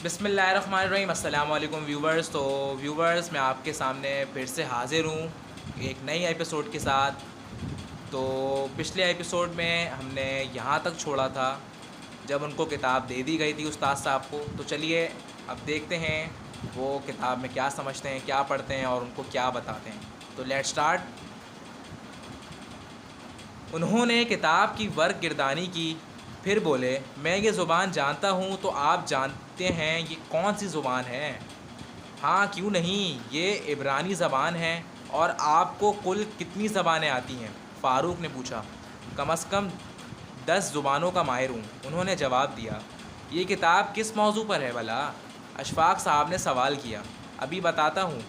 بسم اللہ الرحمن الرحیم۔ السلام علیکم ویورز۔ تو ویورز، میں آپ کے سامنے پھر سے حاضر ہوں ایک نئی ایپیسوڈ کے ساتھ۔ تو پچھلے ایپیسوڈ میں ہم نے یہاں تک چھوڑا تھا جب ان کو کتاب دے دی گئی تھی استاد صاحب کو۔ تو چلیے اب دیکھتے ہیں وہ کتاب میں کیا سمجھتے ہیں، کیا پڑھتے ہیں اور ان کو کیا بتاتے ہیں۔ تو لیٹ سٹارٹ۔ انہوں نے کتاب کی ورق گردانی کی، پھر بولے، میں یہ زبان جانتا ہوں، تو آپ جانتے ہیں یہ کون سی زبان ہے؟ ہاں کیوں نہیں، یہ عبرانی زبان ہے۔ اور آپ کو کل کتنی زبانیں آتی ہیں؟ فاروق نے پوچھا۔ کم از کم 10 زبانوں کا ماہر ہوں، انہوں نے جواب دیا۔ یہ کتاب کس موضوع پر ہے بھلا؟ اشفاق صاحب نے سوال کیا۔ ابھی بتاتا ہوں۔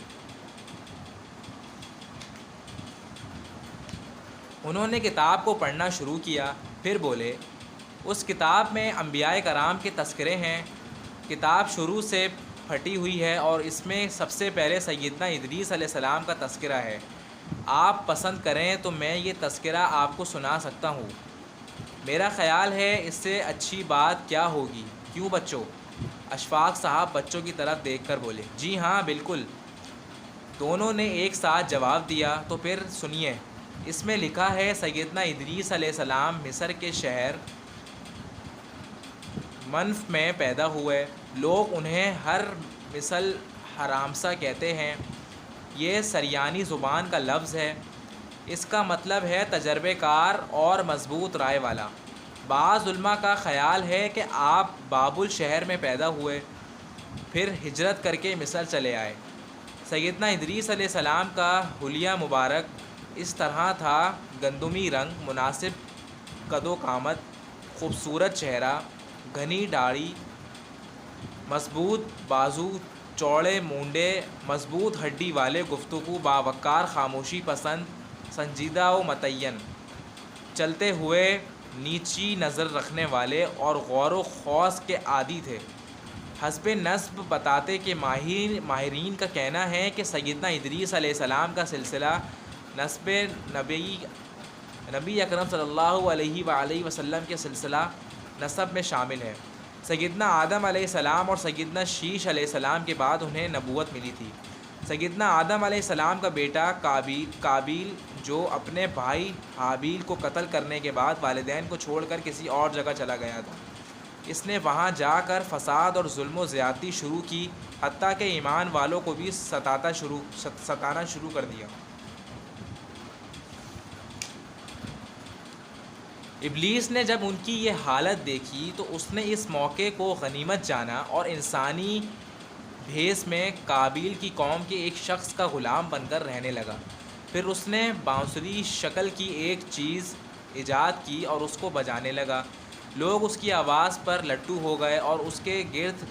انہوں نے کتاب کو پڑھنا شروع کیا، پھر بولے، اس کتاب میں انبیاء کرام کے تذکرے ہیں۔ کتاب شروع سے پھٹی ہوئی ہے اور اس میں سب سے پہلے سیدنا ادریس علیہ السلام کا تذکرہ ہے۔ آپ پسند کریں تو میں یہ تذکرہ آپ کو سنا سکتا ہوں۔ میرا خیال ہے اس سے اچھی بات کیا ہوگی، کیوں بچوں؟ اشفاق صاحب بچوں کی طرف دیکھ کر بولے۔ جی ہاں بالکل، دونوں نے ایک ساتھ جواب دیا۔ تو پھر سنیے، اس میں لکھا ہے سیدنا ادریس علیہ السلام مصر کے شہر منف میں پیدا ہوئے۔ لوگ انہیں ہر مثل حرامسا کہتے ہیں۔ یہ سریانی زبان کا لفظ ہے، اس کا مطلب ہے تجربے کار اور مضبوط رائے والا۔ بعض علماء کا خیال ہے کہ آپ بابل شہر میں پیدا ہوئے، پھر ہجرت کر کے مصر چلے آئے۔ سیدنا ادریس علیہ السلام کا حلیہ مبارک اس طرح تھا، گندمی رنگ، مناسب قد و قامت، خوبصورت چہرہ، گھنی داڑھی، مضبوط بازو، چوڑے مونڈے، مضبوط ہڈی والے، گفتگو، باوقار، خاموشی پسند، سنجیدہ و متعین، چلتے ہوئے نیچی نظر رکھنے والے اور غور و خوض کے عادی تھے۔ حسب نسب بتاتے کہ ماہرین کا کہنا ہے کہ سیدنا ادریس علیہ السلام کا سلسلہ نسب نبی اکرم صلی اللہ علیہ وآلہ وسلم کے سلسلہ نسب میں شامل ہے۔ سیدنا آدم علیہ السلام اور سیدنا شیش علیہ السلام کے بعد انہیں نبوت ملی تھی۔ سیدنا آدم علیہ السلام کا بیٹا قابیل جو اپنے بھائی حابیل کو قتل کرنے کے بعد والدین کو چھوڑ کر کسی اور جگہ چلا گیا تھا، اس نے وہاں جا کر فساد اور ظلم و زیادتی شروع کی، حتیٰ کہ ایمان والوں کو بھی ستانا شروع کر دیا۔ ابلیس نے جب ان کی یہ حالت دیکھی تو اس نے اس موقع کو غنیمت جانا اور انسانی بھیس میں قابیل کی قوم کے ایک شخص کا غلام بن کر رہنے لگا۔ پھر اس نے بانسری شکل کی ایک چیز ایجاد کی اور اس کو بجانے لگا۔ لوگ اس کی آواز پر لٹو ہو گئے اور اس کے گرد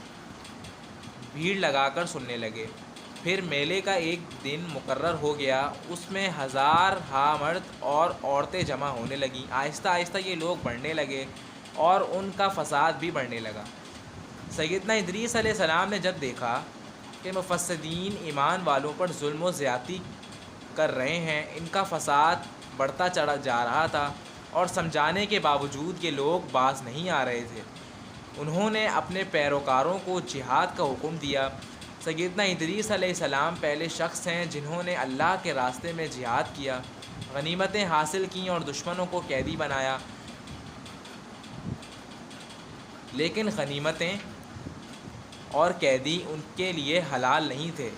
بھیڑ لگا کر سننے لگے۔ پھر میلے کا ایک دن مقرر ہو گیا، اس میں ہزار مرد اور عورتیں جمع ہونے لگیں۔ آہستہ آہستہ یہ لوگ بڑھنے لگے اور ان کا فساد بھی بڑھنے لگا۔ سیدنا ادریس علیہ السلام نے جب دیکھا کہ مفسدین ایمان والوں پر ظلم و زیادتی کر رہے ہیں، ان کا فساد بڑھتا چڑھا جا رہا تھا اور سمجھانے کے باوجود یہ لوگ باز نہیں آ رہے تھے، انہوں نے اپنے پیروکاروں کو جہاد کا حکم دیا۔ سیدنا ادریس علیہ السلام پہلے شخص ہیں جنہوں نے اللہ کے راستے میں جہاد کیا، غنیمتیں حاصل کیں اور دشمنوں کو قیدی بنایا، لیکن غنیمتیں اور قیدی ان کے لیے حلال نہیں تھے۔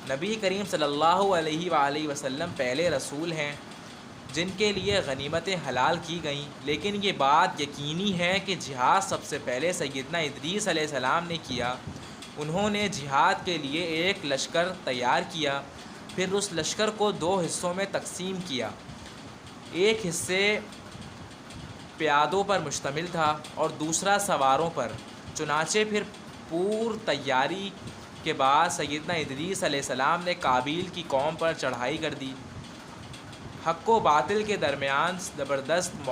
نبی کریم صلی اللہ علیہ وآلہ وسلم پہلے رسول ہیں جن کے لیے غنیمتیں حلال کی گئیں، لیکن یہ بات یقینی ہے کہ جہاد سب سے پہلے سیدنا ادریس علیہ السلام نے کیا۔ انہوں نے جہاد کے لیے ایک لشکر تیار کیا، پھر اس لشکر کو 2 حصوں میں تقسیم کیا۔ ایک حصے پیادوں پر مشتمل تھا اور دوسرا سواروں پر۔ چنانچہ پھر پور تیاری کے بعد سیدنا ادریس علیہ السلام نے قابیل کی قوم پر چڑھائی کر دی۔ حق و باطل کے درمیان زبردست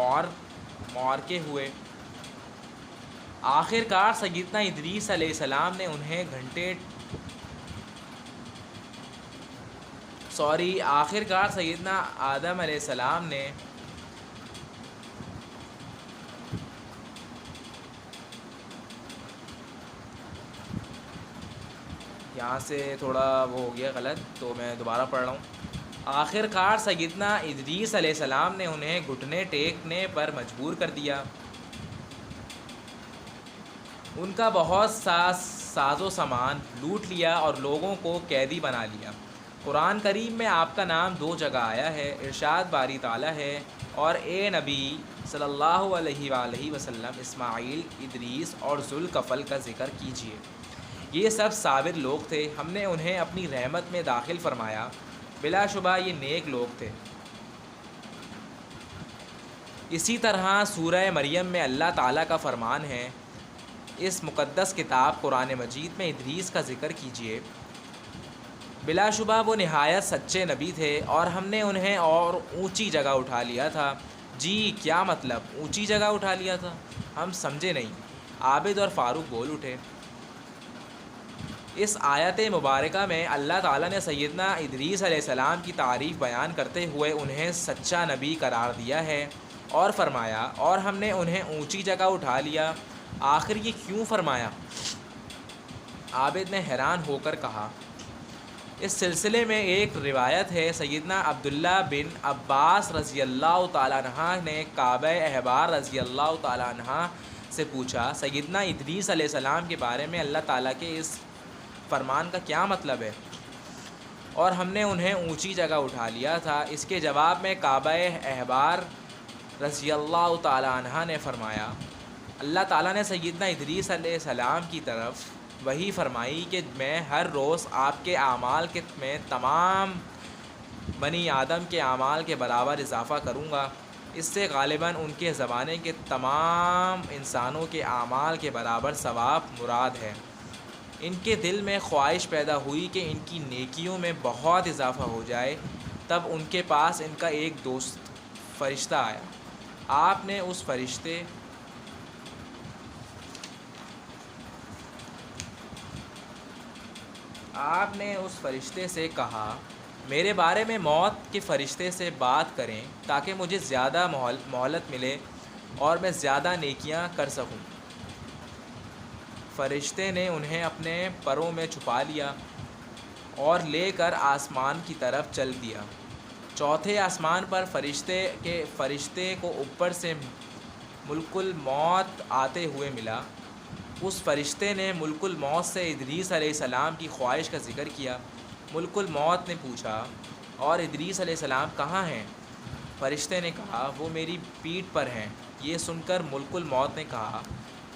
معرکے ہوئے۔ آخرکار سیدنا ادریس علیہ السلام نے انہیں آخرکار سیدنا آدم علیہ السلام نے یہاں سے تھوڑا وہ ہو گیا غلط، تو میں دوبارہ پڑھ رہا ہوں۔ آخر کار سیدنا ادریس علیہ السلام نے انہیں گھٹنے ٹیکنے پر مجبور کر دیا۔ ان کا بہت ساز و سامان لوٹ لیا اور لوگوں کو قیدی بنا لیا۔ قرآن کریم میں آپ کا نام 2 جگہ آیا ہے۔ ارشاد باری تعالیٰ ہے، اور اے نبی صلی اللہ علیہ وآلہ وسلم اسماعیل، ادریس اور ذوالکفل کا ذکر کیجیے، یہ سب صابر لوگ تھے، ہم نے انہیں اپنی رحمت میں داخل فرمایا، بلا شبہ یہ نیک لوگ تھے۔ اسی طرح سورہ مریم میں اللہ تعالیٰ کا فرمان ہے، اس مقدس کتاب قرآن مجید میں ادریس کا ذکر کیجیے، بلا شبہ وہ نہایت سچے نبی تھے اور ہم نے انہیں اور اونچی جگہ اٹھا لیا تھا۔ جی کیا مطلب اونچی جگہ اٹھا لیا تھا؟ ہم سمجھے نہیں۔ عابد اور فاروق بول اٹھے۔ اس آیت مبارکہ میں اللہ تعالیٰ نے سیدنا ادریس علیہ السلام کی تعریف بیان کرتے ہوئے انہیں سچا نبی قرار دیا ہے اور فرمایا، اور ہم نے انہیں اونچی جگہ اٹھا لیا۔ آخر یہ کیوں فرمایا؟ عابد نے حیران ہو کر کہا۔ اس سلسلے میں ایک روایت ہے، سیدنا عبداللہ بن عباس رضی اللہ تعالیٰ عنہ نے کعبہ احبار رضی اللہ تعالیٰ عنہ سے پوچھا، سیدنا ادریس علیہ السلام کے بارے میں اللہ تعالیٰ کے اس فرمان کا کیا مطلب ہے؟ اور ہم نے انہیں اونچی جگہ اٹھا لیا تھا۔ اس کے جواب میں کعبہ احبار رضی اللہ تعالیٰ عنہ نے فرمایا، اللہ تعالیٰ نے سیدنا ادریس علیہ السلام کی طرف وحی فرمائی کہ میں ہر روز آپ کے اعمال میں تمام بنی آدم کے اعمال کے برابر اضافہ کروں گا۔ اس سے غالباً ان کے زمانے کے تمام انسانوں کے اعمال کے برابر ثواب مراد ہے۔ ان کے دل میں خواہش پیدا ہوئی کہ ان کی نیکیوں میں بہت اضافہ ہو جائے، تب ان کے پاس ان کا ایک دوست فرشتہ آیا۔ آپ نے اس فرشتے سے کہا، میرے بارے میں موت کے فرشتے سے بات کریں تاکہ مجھے زیادہ مہلت ملے اور میں زیادہ نیکیاں کر سکوں۔ فرشتے نے انہیں اپنے پروں میں چھپا لیا اور لے کر آسمان کی طرف چل دیا۔ چوتھے آسمان پر فرشتے کو اوپر سے ملک الموت آتے ہوئے ملا۔ اس فرشتے نے ملک الموت سے ادریس علیہ السلام کی خواہش کا ذکر کیا۔ ملک الموت نے پوچھا، اور ادریس علیہ السلام کہاں ہیں؟ فرشتے نے کہا، وہ میری پیٹھ پر ہیں۔ یہ سن کر ملک الموت نے کہا،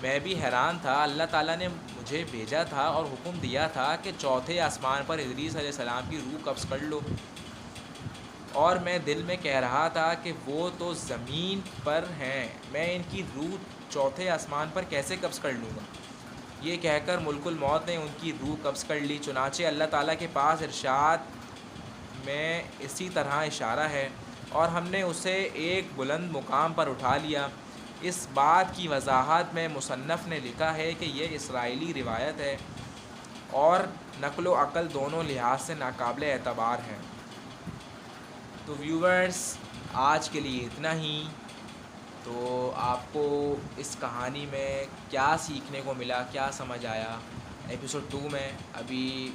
میں بھی حیران تھا، اللہ تعالیٰ نے مجھے بھیجا تھا اور حکم دیا تھا کہ چوتھے آسمان پر ادریس علیہ السلام کی روح قبض کر لو، اور میں دل میں کہہ رہا تھا کہ وہ تو زمین پر ہیں، میں ان کی روح چوتھے آسمان پر کیسے قبض کر لوں گا؟ یہ کہہ کر ملک الموت نے ان کی روح قبض کر لی۔ چنانچہ اللہ تعالیٰ کے پاس ارشاد میں اسی طرح اشارہ ہے، اور ہم نے اسے ایک بلند مقام پر اٹھا لیا۔ اس بات کی وضاحت میں مصنف نے لکھا ہے کہ یہ اسرائیلی روایت ہے اور نقل و عقل دونوں لحاظ سے ناقابل اعتبار ہے۔ تو ویورز، آج کے لیے اتنا ہی۔ تو آپ کو اس کہانی میں کیا سیکھنے کو ملا، کیا سمجھ آیا؟ ایپیسوڈ 2 میں ابھی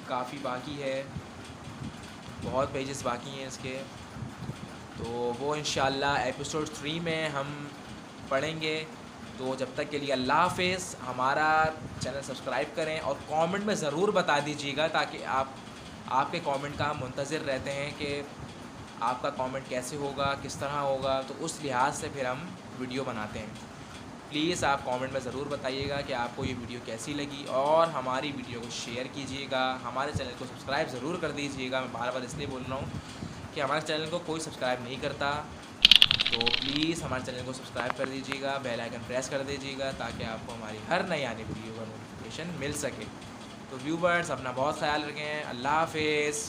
کافی باقی ہے، بہت پیجز باقی ہیں اس کے، تو وہ انشاءاللہ ایپیسوڈ 3 میں ہم پڑھیں گے۔ تو جب تک کے لیے اللہ حافظ۔ ہمارا چینل سبسکرائب کریں اور کامنٹ میں ضرور بتا دیجیے گا، تاکہ آپ کے کامنٹ کا ہم منتظر رہتے ہیں کہ آپ کا کامنٹ کیسے ہوگا، کس طرح ہوگا، تو اس لحاظ سے پھر ہم ویڈیو بناتے ہیں۔ پلیز آپ کامنٹ میں ضرور بتائیے گا کہ آپ کو یہ ویڈیو کیسی لگی، اور ہماری ویڈیو کو شیئر کیجیے گا، ہمارے چینل کو سبسکرائب ضرور کر دیجیے گا۔ میں بار بار اس لیے بول رہا ہوں کہ ہمارے چینل کو کوئی سبسکرائب نہیں کرتا، تو پلیز ہمارے چینل کو سبسکرائب کر دیجیے گا، بیل آئیکن پریس کر دیجیے گا، تاکہ آپ کو ہماری ہر نئی آنے ویڈیو کا نوٹیفیکیشن مل سکے۔ تو ویورز، اپنا بہت خیال رکھیں۔ اللہ حافظ۔